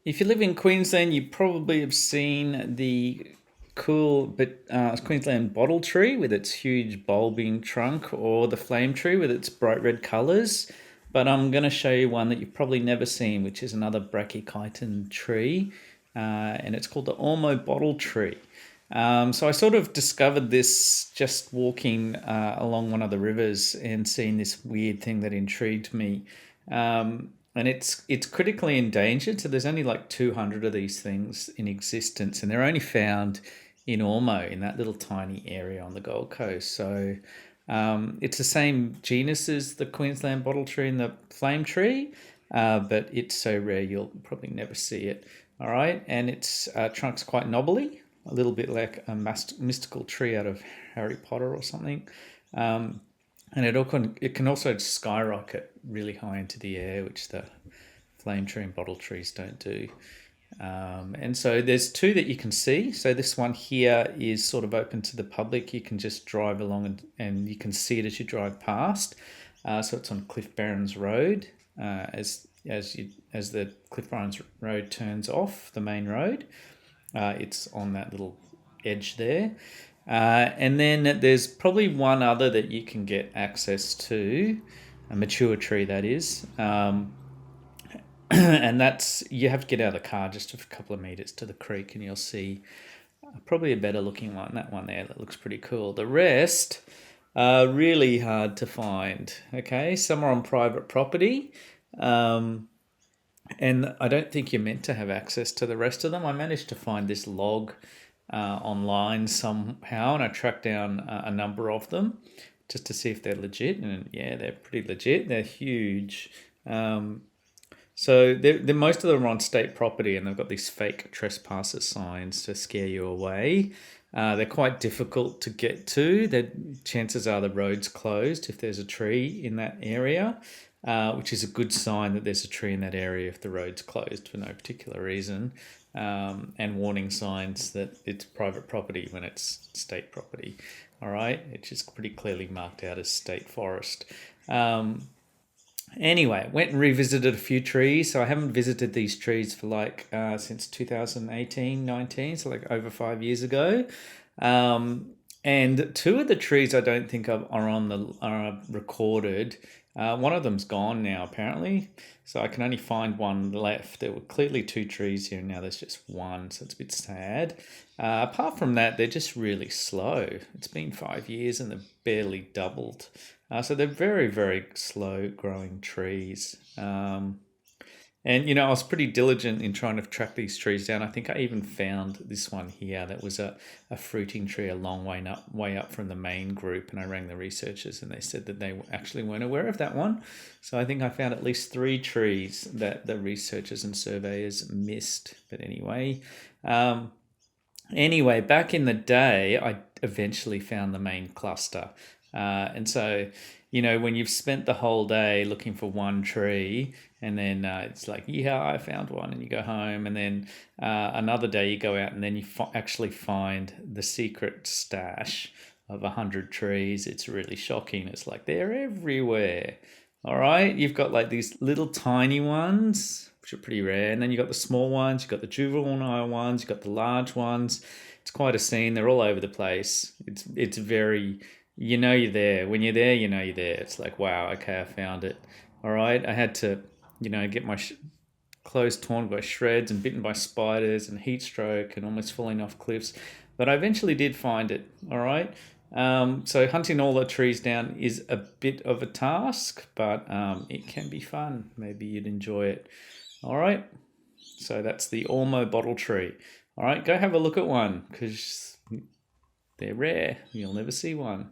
If you live in Queensland, you probably have seen the cool but Queensland bottle tree with its huge bulbing trunk, or the flame tree with its bright red colours. But I'm going to show you one that you've probably never seen, which is another Brachychiton tree, and it's called the Ormeau bottle tree. So I sort of discovered this just walking along one of the rivers and seeing this weird thing that intrigued me. And it's critically endangered. So there's only like 200 of these things in existence, and they're only found in Ormeau, in that little tiny area on the Gold Coast. So it's the same genus as the Queensland bottle tree and the flame tree, but it's so rare you'll probably never see it. All right, and its trunk's quite knobbly, a little bit like a mystical tree out of Harry Potter or something. And it can also skyrocket really high into the air, which the flame tree and bottle trees don't do. And so there's two that you can see. So this one here is sort of open to the public. You can just drive along and you can see it as you drive past. So it's on Cliff Barons Road. As the Cliff Barons Road turns off the main road, it's on that little edge there. And then there's probably one other that you can get access to, a mature tree that is. And that's, you have to get out of the car just a couple of meters to the creek and you'll see probably a better looking one, that one there, that looks pretty cool. The rest are really hard to find, okay? Some are on private property, and I don't think you're meant to have access to the rest of them. I managed to find this log online somehow, and I tracked down a number of them just to see if they're legit, and yeah, they're pretty legit. They're huge. So they're most of them are on state property, and they've got these fake trespasser signs to scare you away. They're quite difficult to get to. Chances are the road's closed if there's a tree in that area, which is a good sign that there's a tree in that area if the road's closed for no particular reason, and warning signs that it's private property when it's state property. All right, it's just pretty clearly marked out as state forest. Anyway, went and revisited a few trees. So I haven't visited these trees for since 2018, 19, so like over 5 years ago. And two of the trees I don't think are recorded. One of them's gone now, apparently. So I can only find one left. There were clearly two trees here, and now there's just one. So it's a bit sad. Apart from that, they're just really slow. It's been 5 years and they've barely doubled. So they're very, very slow growing trees. And, I was pretty diligent in trying to track these trees down. I think I even found this one here that was a fruiting tree a long way up from the main group. And I rang the researchers and they said that they actually weren't aware of that one. So I think I found at least 3 trees that the researchers and surveyors missed. But anyway, back in the day, I eventually found the main cluster. And so, when you've spent the whole day looking for one tree, and then it's like, yeah, I found one, and you go home, and then another day you go out, and then you actually find the secret stash of 100 trees. It's really shocking. It's like they're everywhere. All right, you've got like these little tiny ones, which are pretty rare, and then you've got the small ones, you've got the juvenile ones, you've got the large ones. It's quite a scene. They're all over the place. It's very... you're there. When you're there, you're there. It's like, wow, okay, I found it. All right. I had to, get my clothes torn by shreds and bitten by spiders and heat stroke and almost falling off cliffs. But I eventually did find it. All right. So hunting all the trees down is a bit of a task, but it can be fun. Maybe you'd enjoy it. All right. So that's the Ormeau bottle tree. All right. Go have a look at one because they're rare. You'll never see one.